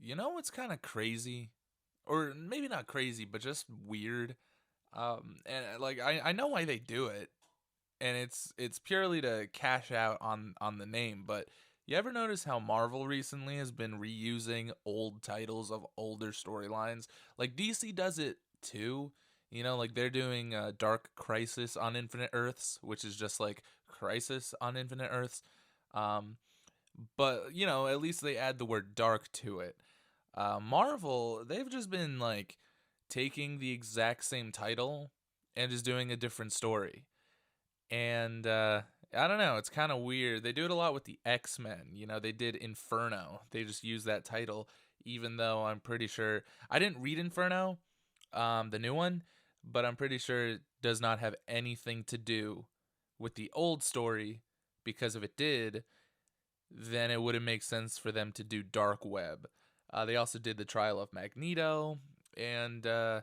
You know what's kind of crazy? Or maybe not crazy, but just weird. And like I know why they do it, and it's purely to cash out on the name, but you ever notice how Marvel recently has been reusing old titles of older storylines? Like DC does it too. You know, like they're doing Dark Crisis on Infinite Earths, which is just like Crisis on Infinite Earths. Um, but you know, at least they add the word dark to it. Marvel, they've just been like taking the exact same title and just doing a different story. And I don't know, it's kind of weird. They do it a lot with the X-Men. You know, they did Inferno. They just use that title, even though I'm pretty sure I didn't read Inferno, the new one, but I'm pretty sure it does not have anything to do with the old story, because if it did, then it wouldn't make sense for them to do Dark Web. They also did the Trial of Magneto, and I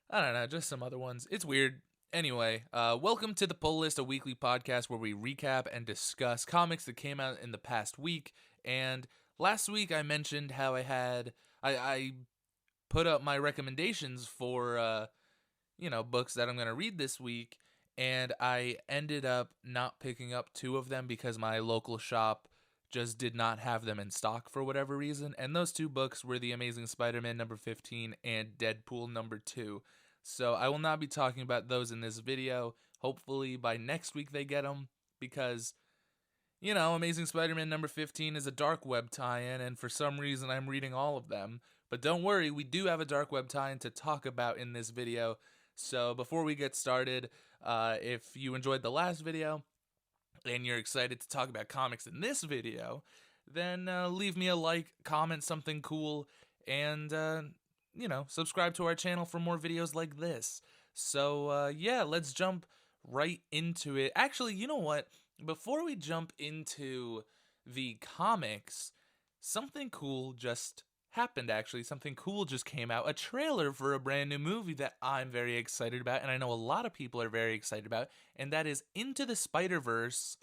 don't know, just some other ones. It's weird. Anyway, welcome to the Pull List, a weekly podcast where we recap and discuss comics that came out in the past week. And last week I mentioned how I put up my recommendations for books that I'm going to read this week, and I ended up not picking up two of them because my local shop just did not have them in stock for whatever reason. And those two books were The Amazing Spider-Man number 15 and Deadpool number 2. So I will not be talking about those in this video. Hopefully by next week they get them, because Amazing Spider-Man number 15 is a dark web tie-in, and for some reason I'm reading all of them. But don't worry, we do have a dark web tie-in to talk about in this video. So before we get started, if you enjoyed the last video and you're excited to talk about comics in this video, then leave me a like, comment something cool, and subscribe to our channel for more videos like this. So yeah, let's jump right into it. Actually, you know what? Before we jump into the comics, something cool just happened. Actually, something cool just came out, a trailer for a brand new movie that I'm very excited about, and I know a lot of people are very excited about, and that is Into the Spider-Verse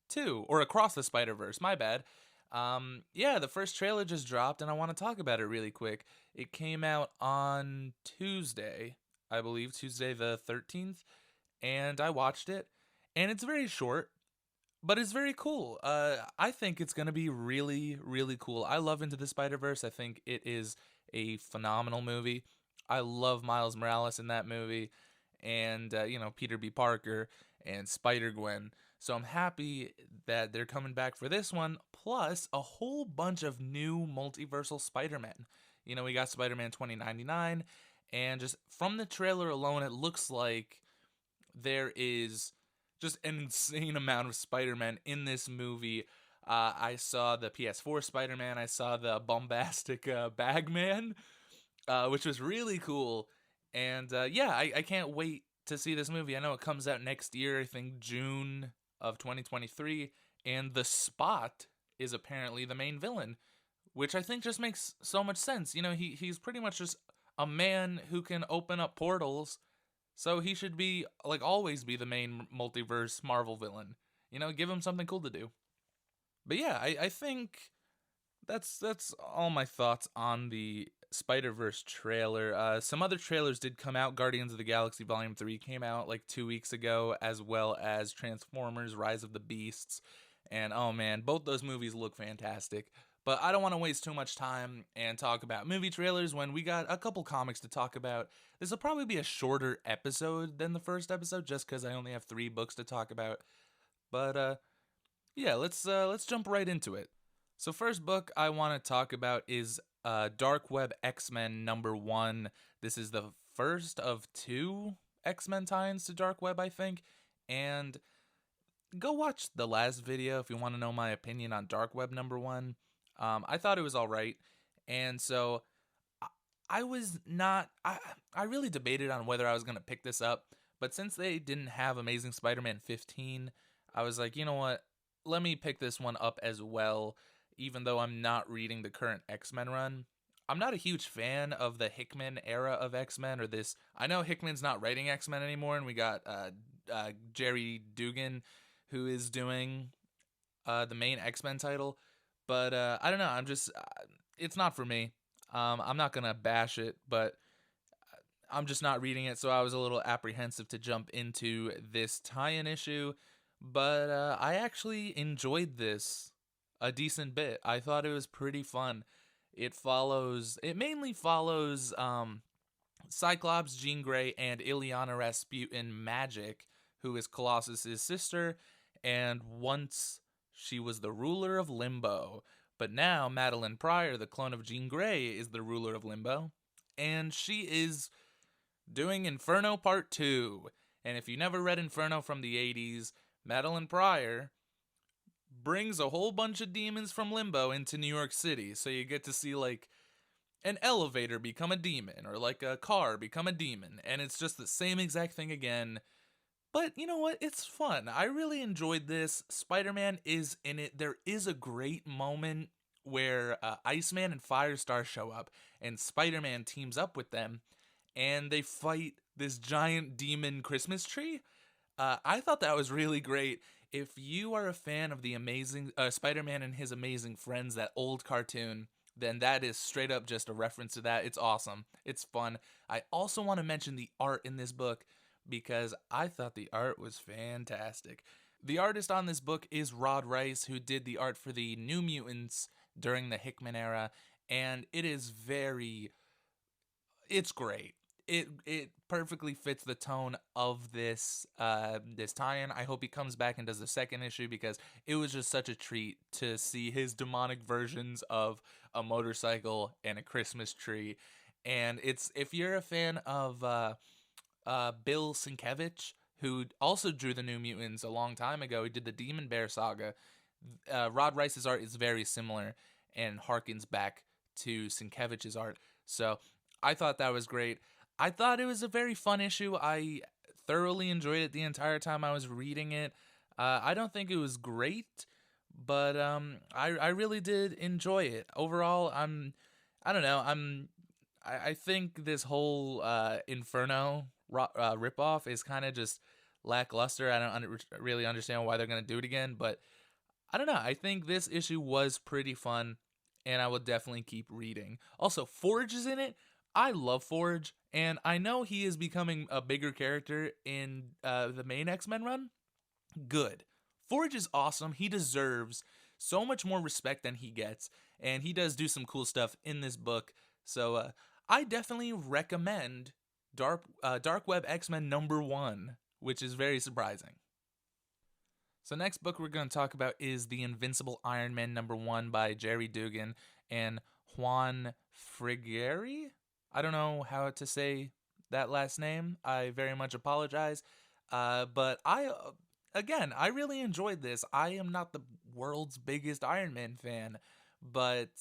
2, or Across the Spider-Verse, my bad. Yeah, the first trailer just dropped, and I want to talk about it really quick. It came out on Tuesday, I believe, Tuesday the 13th, and I watched it, and it's very short, but it's very cool. I think it's gonna be really, really cool. I love Into the Spider Verse. I think it is a phenomenal movie. I love Miles Morales in that movie, and Peter B. Parker and Spider Gwen. So I'm happy that they're coming back for this one. Plus a whole bunch of new multiversal Spider-Man. You know, we got Spider-Man 2099, and just from the trailer alone, it looks like there is just an insane amount of Spider-Man in this movie. I saw the PS4 Spider-Man. I saw the bombastic Bagman, which was really cool. And yeah, I can't wait to see this movie. I know it comes out next year, I think June of 2023. And the Spot is apparently the main villain, which I think just makes so much sense. You know, he's pretty much just a man who can open up portals, so he should be like always be the main multiverse Marvel villain. You know, give him something cool to do. But yeah, I think that's all my thoughts on the Spider-Verse trailer. Some other trailers did come out. Guardians of the Galaxy Volume 3 came out like 2 weeks ago, as well as Transformers Rise of the Beasts. And oh man, both those movies look fantastic. But I don't want to waste too much time and talk about movie trailers when we got a couple comics to talk about. This will probably be a shorter episode than the first episode, just because I only have 3 books to talk about. But yeah, let's jump right into it. So first book I want to talk about is Dark Web X-Men number 1. This is the first of 2 X-Men tie-ins to Dark Web, I think. And go watch the last video if you want to know my opinion on Dark Web number 1. I thought it was all right. And so I, I was not I really debated on whether I was going to pick this up, but since they didn't have Amazing Spider-Man 15, I was like, "You know what? Let me pick this one up as well, even though I'm not reading the current X-Men run." I'm not a huge fan of the Hickman era of X-Men, or this. I know Hickman's not writing X-Men anymore, and we got Jerry Dugan, who is doing the main X-Men title. But I don't know. It's not for me. I'm not gonna bash it, but I'm just not reading it, so I was a little apprehensive to jump into this tie-in issue. But I actually enjoyed this a decent bit. I thought it was pretty fun. It mainly follows Cyclops, Jean Grey, and Ileana Rasputin Magik, who is Colossus's sister, and once she was the ruler of Limbo. But now Madeline Pryor, the clone of Jean Grey, is the ruler of Limbo, and she is doing Inferno Part 2. And if you never read Inferno from the 80s, Madeline Pryor brings a whole bunch of demons from Limbo into New York City. So you get to see, like, an elevator become a demon, or like a car become a demon. And it's just the same exact thing again. But you know what? It's fun. I really enjoyed this. Spider-Man is in it. There is a great moment where Iceman and Firestar show up, and Spider-Man teams up with them, and they fight this giant demon Christmas tree. I thought that was really great. If you are a fan of the amazing Spider-Man and His Amazing Friends, that old cartoon, then that is straight up just a reference to that. It's awesome. It's fun. I also want to mention the art in this book because I thought the art was fantastic. The artist on this book is Rod Rice, who did the art for the New Mutants during the Hickman era, and it's great. It perfectly fits the tone of this tie-in. I hope he comes back and does the second issue because it was just such a treat to see his demonic versions of a motorcycle and a Christmas tree. And it's if you're a fan of Bill Sienkiewicz, who also drew the New Mutants a long time ago, he did the Demon Bear saga. Rod Rice's art is very similar and harkens back to Sienkiewicz's art. So I thought that was great. I thought it was a very fun issue. I thoroughly enjoyed it the entire time I was reading it. I don't think it was great, but I really did enjoy it. Overall, I don't know. I think this whole Inferno ripoff is kind of just lackluster. I don't really understand why they're gonna do it again, but I don't know. I think this issue was pretty fun, and I will definitely keep reading. Also, Forge is in it. I love Forge, and I know he is becoming a bigger character in the main X-Men run. Good. Forge is awesome. He deserves so much more respect than he gets, and he does do some cool stuff in this book. So I definitely recommend Dark Web X-Men #1, which is very surprising. So next book we're going to talk about is The Invincible Iron Man #1 by Jerry Dugan and Juan Frigeri. I don't know how to say that last name. I very much apologize. But I really enjoyed this. I am not the world's biggest Iron Man fan, but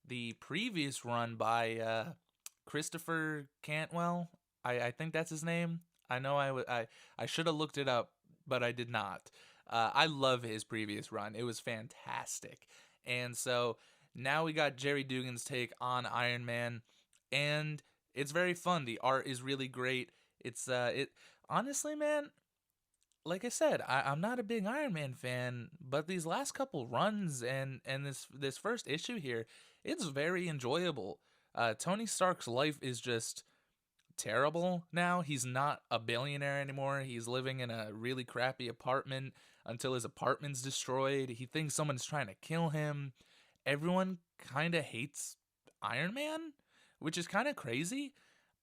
the previous run by Christopher Cantwell, I think that's his name. I know I should have looked it up, but I did not. I love his previous run. It was fantastic. And so now we got Jerry Dugan's take on Iron Man, and it's very fun. The art is really great. It honestly, man, like I said, I'm not a big Iron Man fan, but these last couple runs and this first issue here, it's very enjoyable. Tony Stark's life is just terrible now. He's not a billionaire anymore. He's living in a really crappy apartment until his apartment's destroyed. He thinks someone's trying to kill him. Everyone kind of hates Iron Man, which is kind of crazy.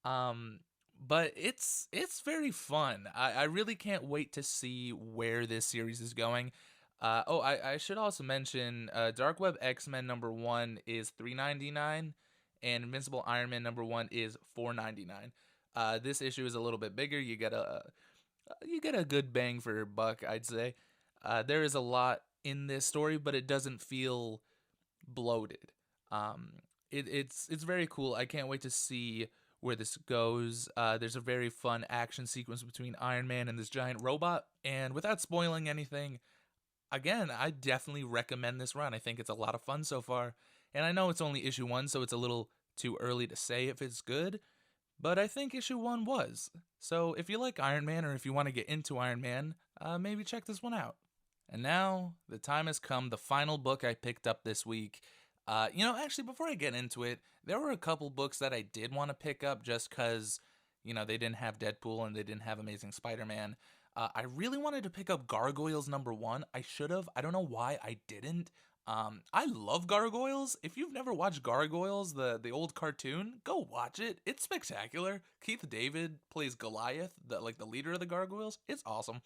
But it's very fun. I really can't wait to see where this series is going. I should also mention Dark Web X-Men #1 is $3.99 and Invincible Iron Man #1 is $4.99. This issue is a little bit bigger. You get a good bang for your buck, I'd say. There is a lot in this story, but it doesn't feel bloated. It's very cool. I can't wait to see where this goes. There's a very fun action sequence between Iron Man and this giant robot. And without spoiling anything, again, I definitely recommend this run. I think it's a lot of fun so far. And I know it's only issue 1, so it's a little too early to say if it's good, but I think issue 1 was. So if you like Iron Man or if you want to get into Iron Man, maybe check this one out. And now the time has come, the final book I picked up this week. Actually, before I get into it, there were a couple books that I did want to pick up just because, they didn't have Deadpool and they didn't have Amazing Spider-Man. I really wanted to pick up Gargoyles #1. I should have. I don't know why I didn't. I love Gargoyles. If you've never watched Gargoyles, the old cartoon, go watch it. It's spectacular. Keith David plays Goliath, the leader of the Gargoyles. It's awesome.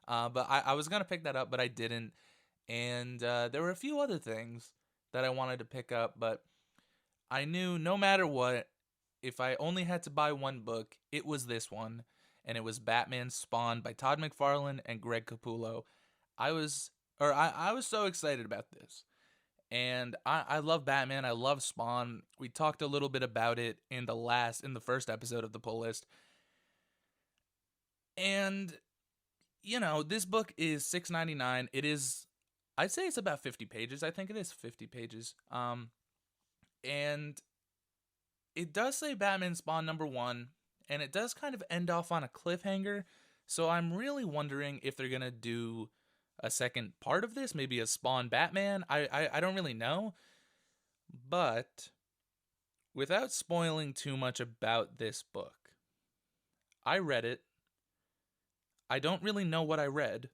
But I was gonna pick that up, but I didn't. And there were a few other things that I wanted to pick up, but I knew no matter what, if I only had to buy one book, it was this one, and it was Batman Spawn by Todd McFarlane and Greg Capullo. I was so excited about this. And I love Batman. I love Spawn. We talked a little bit about it in the first episode of the pull list. And this book is $6.99. It is, I'd say it's about 50 pages. I think it is 50 pages. And it does say Batman Spawn #1, and it does kind of end off on a cliffhanger. So I'm really wondering if they're gonna do a second part of this, maybe a Spawn Batman. I don't really know. But without spoiling too much about this book, I read it. I don't really know what I read,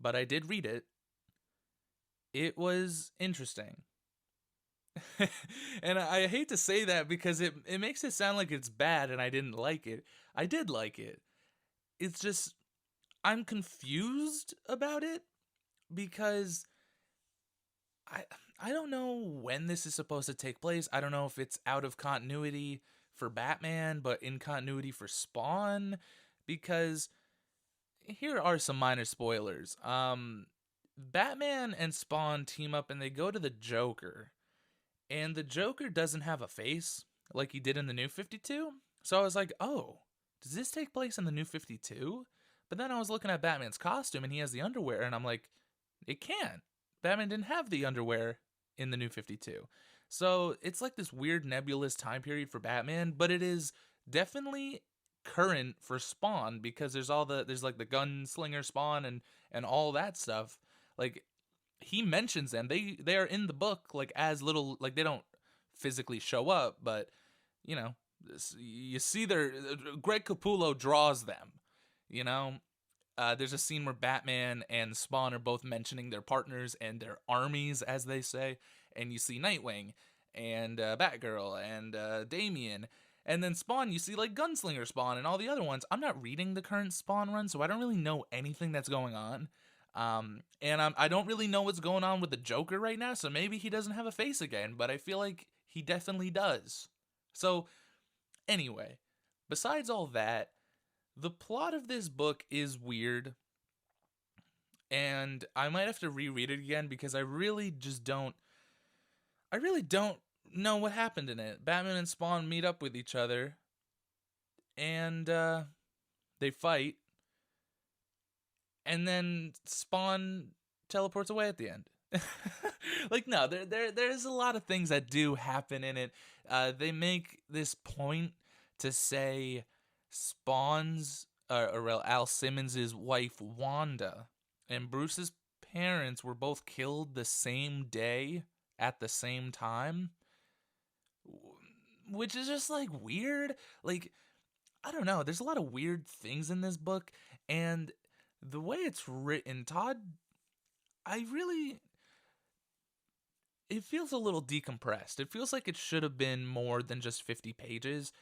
but I did read it. It was interesting. And I hate to say that because it makes it sound like it's bad and I didn't like it. I did like it. It's just, I'm confused about it because I I don't know when this is supposed to take place. I don't know if it's out of continuity for Batman, but in continuity for Spawn, because here are some minor spoilers. Batman and Spawn team up and they go to the Joker. And the Joker doesn't have a face like he did in the New 52. So I was like, oh, does this take place in the New 52? But then I was looking at Batman's costume and he has the underwear, and I'm like, it can't. Batman didn't have the underwear in the New 52. So it's like this weird nebulous time period for Batman, but it is definitely current for Spawn because there's like the gunslinger Spawn and all that stuff. Like, he mentions them. They are in the book like as little, like they don't physically show up, but you know, you see their Greg Capullo draws them. You know, there's a scene where Batman and Spawn are both mentioning their partners and their armies, as they say, and you see Nightwing and Batgirl and Damian. And then Spawn, you see like Gunslinger Spawn and all the other ones. I'm not reading the current Spawn run, so I don't really know anything that's going on. And I don't really know what's going on with the Joker right now, so maybe he doesn't have a face again, but I feel like he definitely does. So, anyway, besides all that, the plot of this book is weird, and I might have to reread it again because I really don't know what happened in it. Batman and Spawn meet up with each other, and they fight, and then Spawn teleports away at the end. Like, no, there's a lot of things that do happen in it. They make this point to say Spawn's or Al Simmons' wife Wanda and Bruce's parents were both killed the same day at the same time, which is just like weird. Like, I don't know. There's a lot of weird things in this book, and the way it's written, Todd, I really, it feels a little decompressed. It feels like it should have been more than just 50 pages.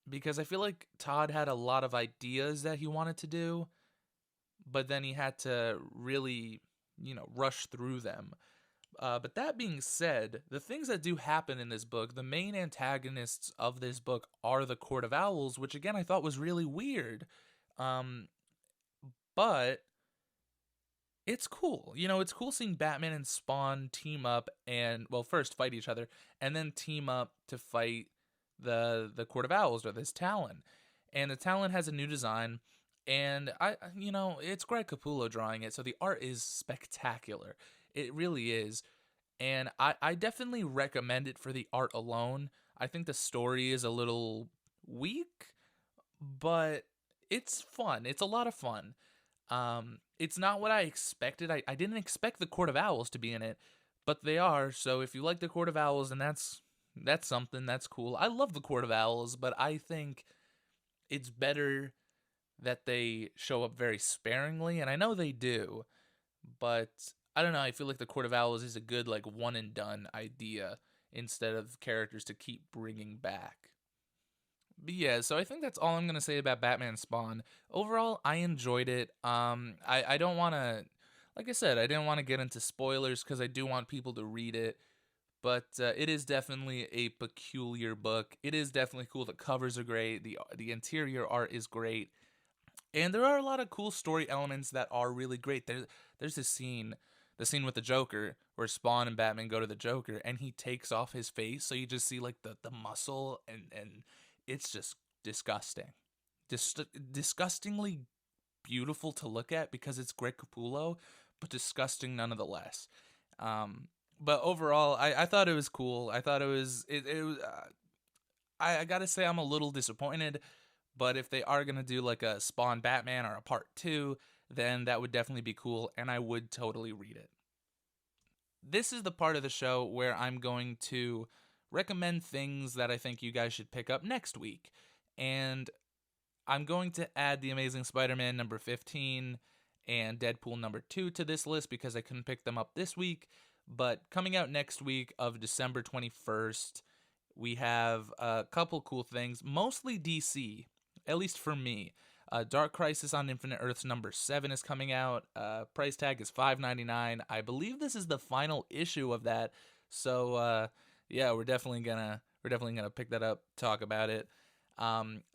Because I feel like Todd had a lot of ideas that he wanted to do, but then he had to really, rush through them. But that being said, the things that do happen in this book, the main antagonists of this book are the Court of Owls, which again I thought was really weird. But it's cool. It's cool seeing Batman and Spawn team up and, well, first fight each other and then team up to fight the Court of Owls, or this Talon. And the Talon has a new design, and it's Greg Capullo drawing it, so the art is spectacular. It really is. And I definitely recommend it for the art alone. I think the story is a little weak, but it's fun. It's a lot of fun. It's not what I expected. I didn't expect the Court of Owls to be in it, but they are. So if you like the Court of Owls, then that's something that's cool. I love the Court of Owls, but I think it's better that they show up very sparingly, and I know they do, but I don't know. I feel like the Court of Owls is a good like one and done idea instead of characters to keep bringing back. But yeah, so I think that's all I'm gonna say about Batman Spawn. Overall, I enjoyed it. I don't want to, like I said, I didn't want to get into spoilers because I do want people to read it. But it is definitely a peculiar book. It is definitely cool. The covers are great. The interior art is great, and there are a lot of cool story elements that are really great. There's this scene, the scene with the Joker, where Spawn and Batman go to the Joker, and he takes off his face, so you just see like the muscle, and it's just disgusting, disgustingly beautiful to look at because it's Greg Capullo, but disgusting nonetheless. But overall, I thought it was cool. I thought it was. I gotta say I'm a little disappointed, but if they are gonna do like a Spawn Batman or a part two, then that would definitely be cool, and I would totally read it. This is the part of the show where I'm going to recommend things that I think you guys should pick up next week, and I'm going to add The Amazing Spider-Man number 15 and Deadpool number 2 to this list because I couldn't pick them up this week. But coming out next week of December 21st, we have a couple cool things, mostly DC, at least for me. Dark Crisis on Infinite Earths number 7 is coming out. Price tag is $5.99. I believe this is the final issue of that. So yeah, we're definitely gonna pick that up, talk about it.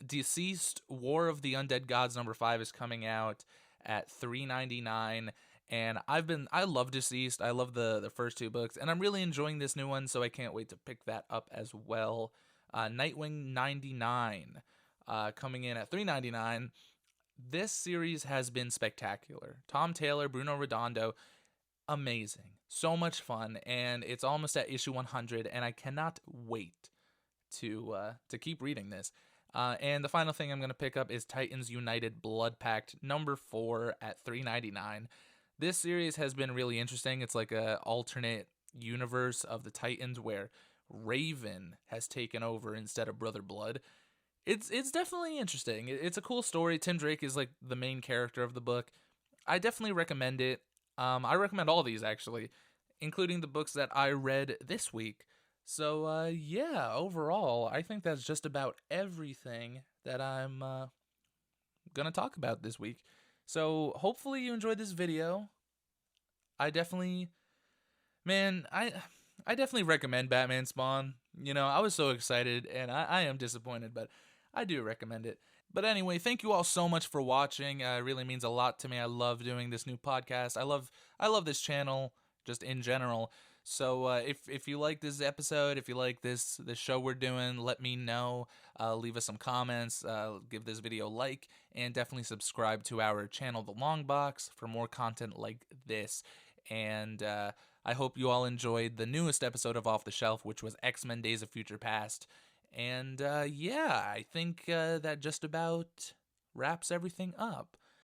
Deceased War of the Undead Gods number 5 is coming out at $3.99. And I love Deceased. I love the first two books, and I'm really enjoying this new one, so I can't wait to pick that up as well. Nightwing 99 coming in at $3.99. This series has been spectacular. Tom Taylor, Bruno Redondo, amazing. So much fun, and it's almost at issue 100, and I cannot wait to keep reading this. And the final thing I'm going to pick up is Titans United Blood Pact number 4 at $3.99. This series has been really interesting. It's like a alternate universe of the Titans where Raven has taken over instead of Brother Blood. It's definitely interesting. It's a cool story. Tim Drake is like the main character of the book. I definitely recommend it. I recommend all these actually, including the books that I read this week. So yeah, overall, I think that's just about everything that I'm gonna talk about this week. So hopefully you enjoyed this video. I definitely, man, I definitely recommend Batman Spawn. You know, I was so excited, and I am disappointed, but I do recommend it. But anyway, thank you all so much for watching. It really means a lot to me. I love doing this new podcast. I love this channel just in general. So if you like this episode, if you like this show we're doing, let me know. Leave us some comments. Give this video a like, and definitely subscribe to our channel, The Long Box, for more content like this. And I hope you all enjoyed the newest episode of Off the Shelf, which was X-Men Days of Future Past. And yeah, I think that just about wraps everything up.